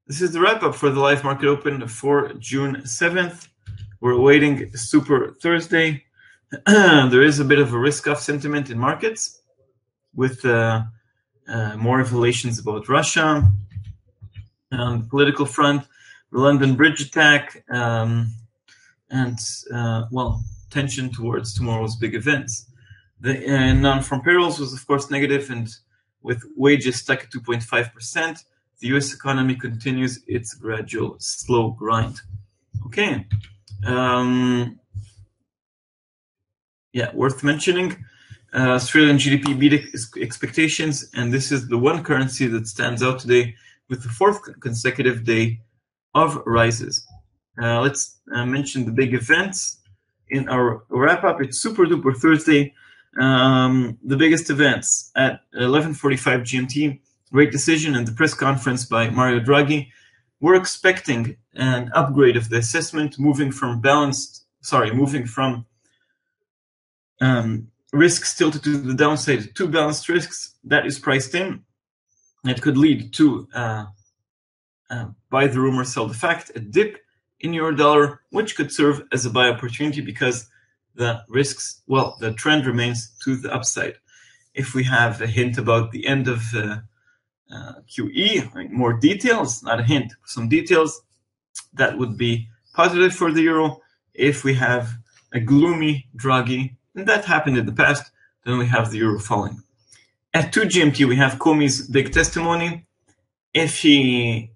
This is the wrap-up for the live market open for June 7th. We're awaiting Super Thursday. There is a bit of a risk-off sentiment in markets with more revelations about Russia on the political front, the London Bridge attack, and tension towards tomorrow's big events. The non-farm payrolls was, of course, negative, and with wages stuck at 2.5%, the U.S. economy continues its gradual slow grind. Okay. Worth mentioning, Australian GDP beat expectations, and this is the one currency that stands out today with the fourth consecutive day of rises. Let's mention the big events in our wrap-up. It's Super-Duper Thursday. The biggest events at 11:45 GMT, rate decision and the press conference by Mario Draghi. We're expecting an upgrade of the assessment, moving from risks tilted to the downside to balanced risks. That is priced in. It could lead to buy the rumor, sell the fact, a dip in euro dollar, which could serve as a buy opportunity because the trend remains to the upside. If we have a hint about the end of QE, more details, not a hint, some details, that would be positive for the euro. If we have a gloomy Draghi, and that happened in the past, then we have the euro falling. At 2 GMT, we have Comey's big testimony. If he,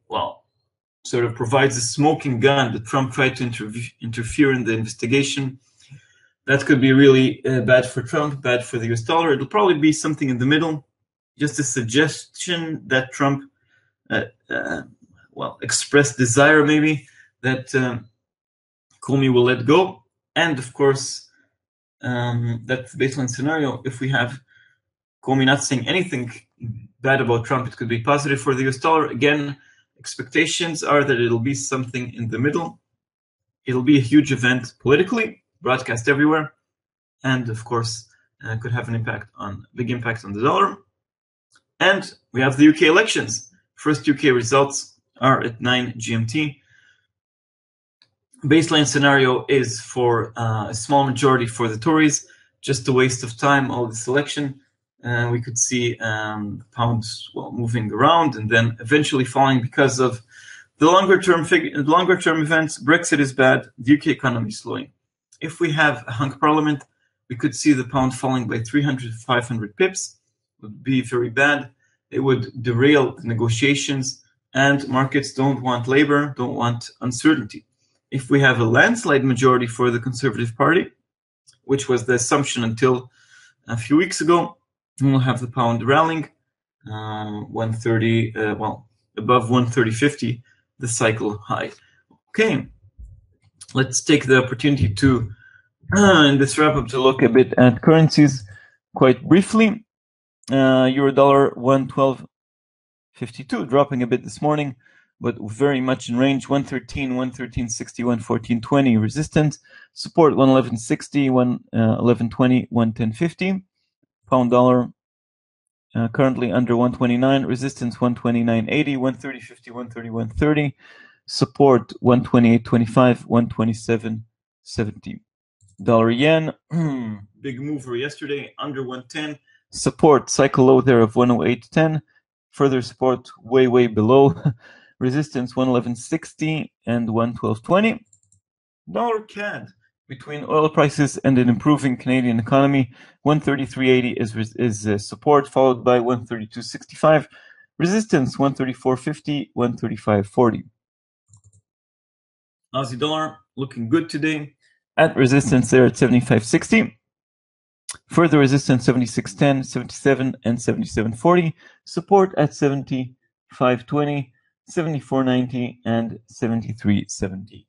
sort of provides a smoking gun that Trump tried to interfere in the investigation, that could be really bad for Trump, bad for the US dollar. It'll probably be something in the middle, just a suggestion that Trump expressed desire maybe that Comey will let go. And of course, that's the baseline scenario. If we have Comey not saying anything bad about Trump, it could be positive for the US dollar. Again, expectations are that it'll be something in the middle. It'll be a huge event politically, broadcast everywhere, and of course could have big impact on the dollar. And we have the UK elections. First UK results are at 9 GMT. Baseline scenario is for a small majority for the Tories. Just a waste of time, all this election. We could see the pound moving around and then eventually falling because of the longer term events. Brexit is bad. The UK economy is slowing. If we have a hung parliament, we could see the pound falling by 300 to 500 pips. It would be very bad. It would derail the negotiations, and markets don't want labor, don't want uncertainty. If we have a landslide majority for the Conservative Party, which was the assumption until a few weeks ago, we'll have the pound rallying 130, above 130.50, the cycle high. Okay, let's take the opportunity to, in this wrap-up, to look a bit at currencies quite briefly. Euro dollar 112.52, dropping a bit this morning, but very much in range. 113, 113.60, 114.20 resistance. Support 111.60, 111.20, 110.50. Pound dollar currently under 129. Resistance 129.80, 130.50, 131.30. Support 128.25, 127.70. Dollar yen, big mover yesterday, under 110. Support, cycle low there of 108.10. Further support way below. Resistance 111.60 and 112.20. Dollar CAD, between oil prices and an improving Canadian economy, 133.80 is support, followed by 132.65. Resistance 134.50, 135.40. Aussie dollar looking good today. At resistance there at 75.60. Further resistance 76.10, 77, and 77.40. Support at 75.20, 74.90, and 73.70.